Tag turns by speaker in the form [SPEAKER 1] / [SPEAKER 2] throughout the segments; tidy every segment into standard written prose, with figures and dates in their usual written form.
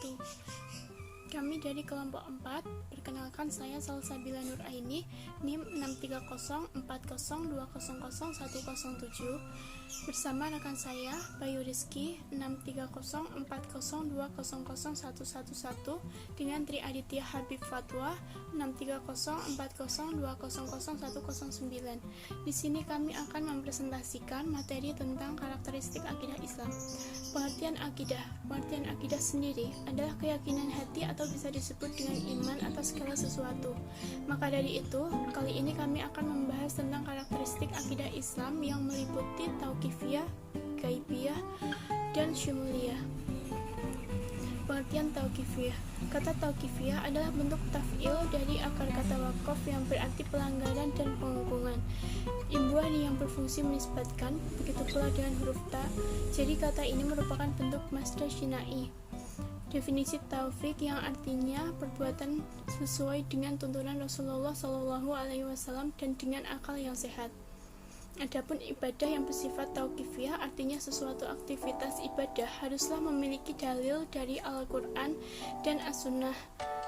[SPEAKER 1] wabarakatuh. Kami dari kelompok 4, perkenalkan saya Salsabila Nuraini, NIM 63040200107, bersama rekan saya Bayu Rizky 63040200111 dengan Tri Aditya Habib Fatwa 63040200109. Di sini kami akan mempresentasikan materi tentang karakteristik akidah Islam. Pengertian akidah sendiri adalah keyakinan hati atau bisa disebut dengan iman atas segala sesuatu. Maka dari itu, kali ini kami akan membahas tentang karakteristik akidah Islam yang meliputi tauqifiyah, gaibiyah, dan syumuliyah. Pengertian tauqifiyah. Kata tauqifiyah adalah bentuk taf'il dari akar kata waqaf yang berarti pelanggaran dan pengukungan. Imbuh yang berfungsi menisbatkan, begitu pula dengan huruf ta. Jadi kata ini merupakan bentuk masdar syina'i. Definisi taufik yang artinya perbuatan sesuai dengan tuntunan Rasulullah SAW dan dengan akal yang sehat. Adapun ibadah yang bersifat tauqifiyah artinya sesuatu aktivitas ibadah haruslah memiliki dalil dari Al-Quran dan As-Sunnah.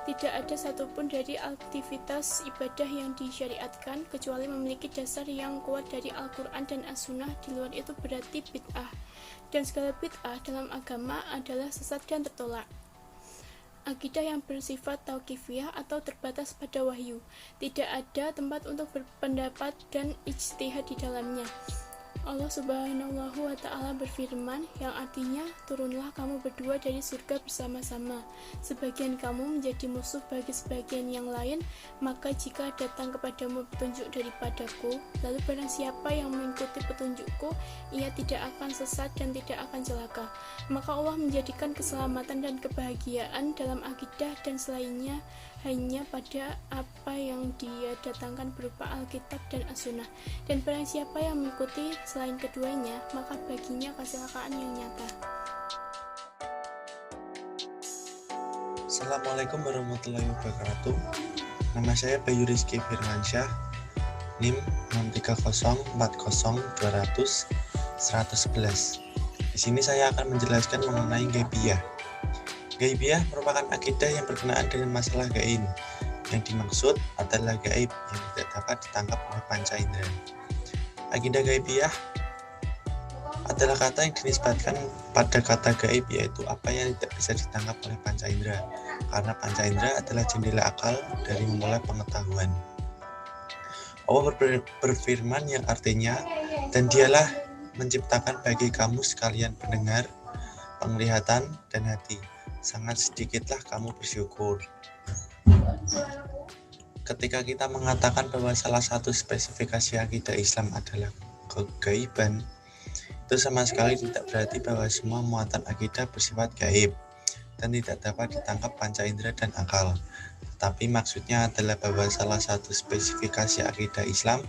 [SPEAKER 1] Tidak ada satupun dari aktivitas ibadah yang disyariatkan kecuali memiliki dasar yang kuat dari Al-Quran dan As-Sunnah. Di luar itu berarti bid'ah. Dan segala bid'ah dalam agama adalah sesat dan tertolak. Akidah yang bersifat tauqifiyah atau terbatas pada wahyu. Tidak ada tempat untuk berpendapat dan ijtihad di dalamnya. Allah Subhanahu wa Ta'ala berfirman, yang artinya, turunlah kamu berdua dari surga bersama-sama. Sebagian kamu menjadi musuh bagi sebagian yang lain, maka jika datang kepadamu petunjuk daripadaku, lalu barang siapa yang mengikuti petunjukku, ia tidak akan sesat dan tidak akan celaka. Maka Allah menjadikan keselamatan dan kebahagiaan dalam akidah dan selainnya hanya pada apa yang Dia datangkan berupa Alkitab dan As-Sunnah. Dan barang siapa yang mengikuti selain keduanya, maka baginya kecelakaan yang nyata.
[SPEAKER 2] Assalamualaikum warahmatullahi wabarakatuh. Nama saya Bayu Rizky Firmansyah, NIM 63040200111. Di sini saya akan menjelaskan mengenai gaibiyah. Gaibiyah merupakan akidah yang berkenaan dengan masalah gaib. Yang dimaksud adalah gaib yang tidak dapat ditangkap oleh panca indera. Akidah gaibiyah adalah kata yang dinisbatkan pada kata gaib, yaitu apa yang tidak bisa ditangkap oleh panca indera, karena panca indera adalah jendela akal dari memulai pengetahuan. Allah berfirman yang artinya, dan Dialah menciptakan bagi kamu sekalian pendengar, penglihatan, dan hati. Sangat sedikitlah kamu bersyukur. Ketika kita mengatakan bahwa salah satu spesifikasi akidah Islam adalah kegaiban, itu sama sekali tidak berarti bahwa semua muatan akidah bersifat gaib dan tidak dapat ditangkap panca indera dan akal. Tetapi maksudnya adalah bahwa salah satu spesifikasi akidah Islam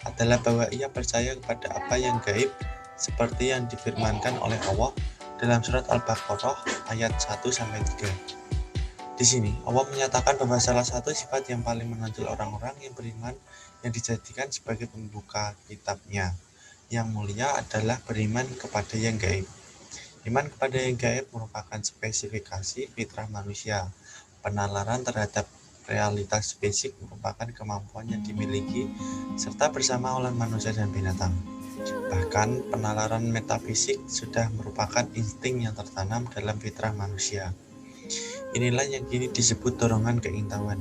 [SPEAKER 2] adalah bahwa ia percaya kepada apa yang gaib, seperti yang difirmankan oleh Allah dalam surat Al-Baqarah ayat 1-3. Di sini Allah menyatakan bahwa salah satu sifat yang paling menonjol orang-orang yang beriman yang dijadikan sebagai pembuka kitabnya yang mulia adalah beriman kepada yang gaib. Iman kepada yang gaib merupakan spesifikasi fitrah manusia. Penalaran terhadap realitas fisik merupakan kemampuan yang dimiliki serta bersama oleh manusia dan binatang. Bahkan penalaran metafisik sudah merupakan insting yang tertanam dalam fitrah manusia. Inilah yang kini disebut dorongan keingintahuan.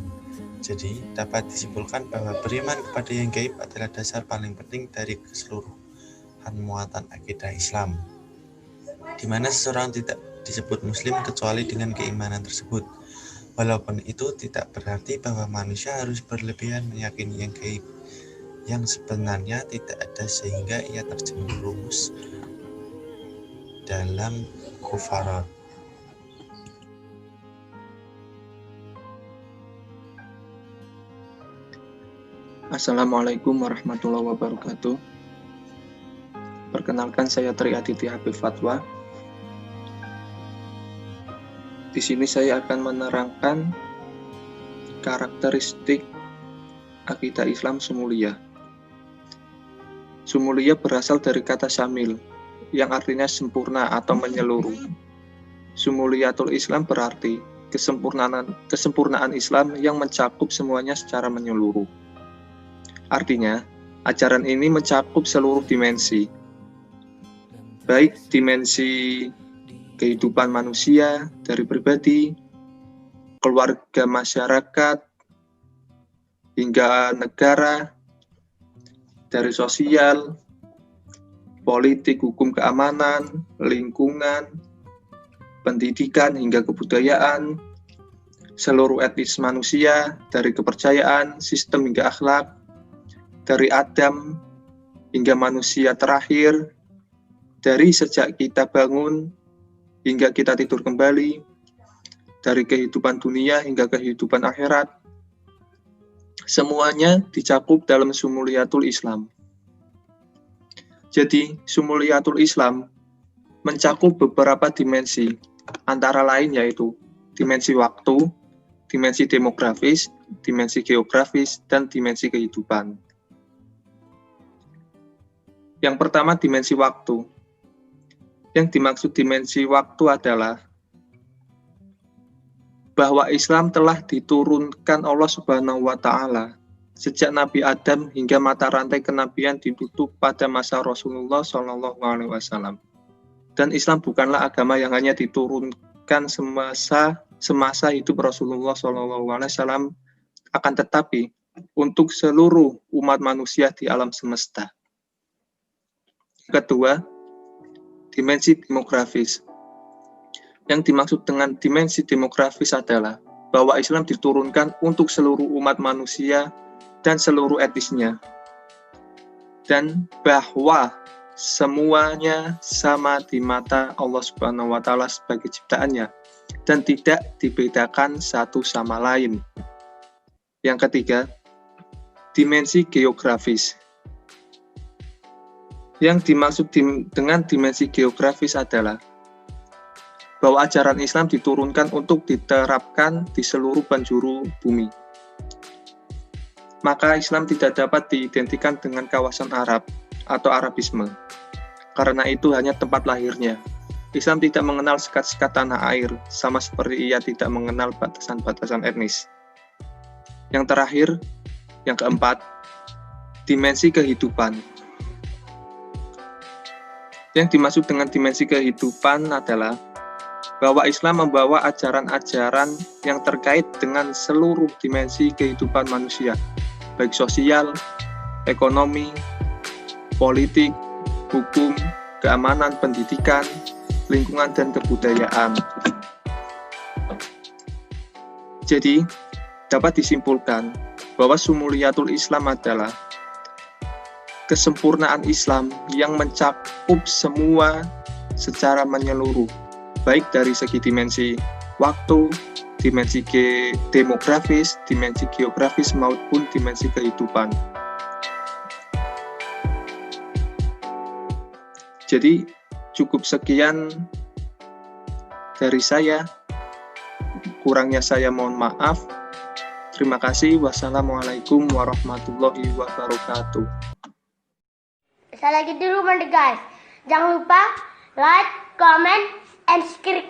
[SPEAKER 2] Jadi dapat disimpulkan bahwa beriman kepada yang gaib adalah dasar paling penting dari keseluruhan muatan akidah Islam, di mana seseorang tidak disebut muslim kecuali dengan keimanan tersebut. Walaupun itu tidak berarti bahwa manusia harus berlebihan meyakini yang gaib, yang sebenarnya tidak ada sehingga ia terjerumus dalam kufarat.
[SPEAKER 3] Assalamualaikum warahmatullahi wabarakatuh. Perkenalkan, saya Tri Aditya Habib Fatwa. Di sini saya akan menerangkan karakteristik akidah Islam syumuliyah. Syumuliyah berasal dari kata syamil, yang artinya sempurna atau menyeluruh. Sumuliyatul Islam berarti kesempurnaan Islam yang mencakup semuanya secara menyeluruh. Artinya, ajaran ini mencakup seluruh dimensi, baik dimensi kehidupan manusia dari pribadi, keluarga, masyarakat, hingga negara, dari sosial, politik, hukum, keamanan, lingkungan, pendidikan, hingga kebudayaan, seluruh etnis manusia, dari kepercayaan, sistem hingga akhlak, dari Adam hingga manusia terakhir, dari sejak kita bangun hingga kita tidur kembali, dari kehidupan dunia hingga kehidupan akhirat, semuanya dicakup dalam Sumuliyatul Islam. Jadi, Sumuliyatul Islam mencakup beberapa dimensi, antara lain yaitu dimensi waktu, dimensi demografis, dimensi geografis, dan dimensi kehidupan. Yang pertama, dimensi waktu. Yang dimaksud dimensi waktu adalah bahwa Islam telah diturunkan Allah Subhanahu wa Ta'ala sejak Nabi Adam hingga mata rantai kenabian ditutup pada masa Rasulullah Shallallahu Alaihi Wasallam. Dan Islam bukanlah agama yang hanya diturunkan semasa hidup Rasulullah Shallallahu Alaihi Wasallam, akan tetapi untuk seluruh umat manusia di alam semesta. Kedua, dimensi demografis. Yang dimaksud dengan dimensi demografis adalah bahwa Islam diturunkan untuk seluruh umat manusia dan seluruh etnisnya, dan bahwa semuanya sama di mata Allah Subhanahu wa Ta'ala sebagai ciptaannya dan tidak dibedakan satu sama lain. Yang ketiga, dimensi geografis. Yang dimaksud dengan dimensi geografis adalah bahwa ajaran Islam diturunkan untuk diterapkan di seluruh penjuru bumi. Maka Islam tidak dapat diidentikan dengan kawasan Arab atau Arabisme, karena itu hanya tempat lahirnya. Islam tidak mengenal sekat-sekat tanah air, sama seperti ia tidak mengenal batasan-batasan etnis. Yang terakhir, yang keempat, dimensi kehidupan. Yang dimaksud dengan dimensi kehidupan adalah bahwa Islam membawa ajaran-ajaran yang terkait dengan seluruh dimensi kehidupan manusia, baik sosial, ekonomi, politik, hukum, keamanan, pendidikan, lingkungan, dan kebudayaan. Jadi, dapat disimpulkan bahwa Sumuliyatul Islam adalah kesempurnaan Islam yang mencakup semua secara menyeluruh, baik dari segi dimensi waktu, dimensi demografis, dimensi geografis, maupun dimensi kehidupan. Jadi, cukup sekian dari saya. Kurangnya saya mohon maaf. Terima kasih. Wassalamualaikum warahmatullahi wabarakatuh.
[SPEAKER 4] Saya lagi di rumah deh guys. Jangan lupa like, comment, and subscribe.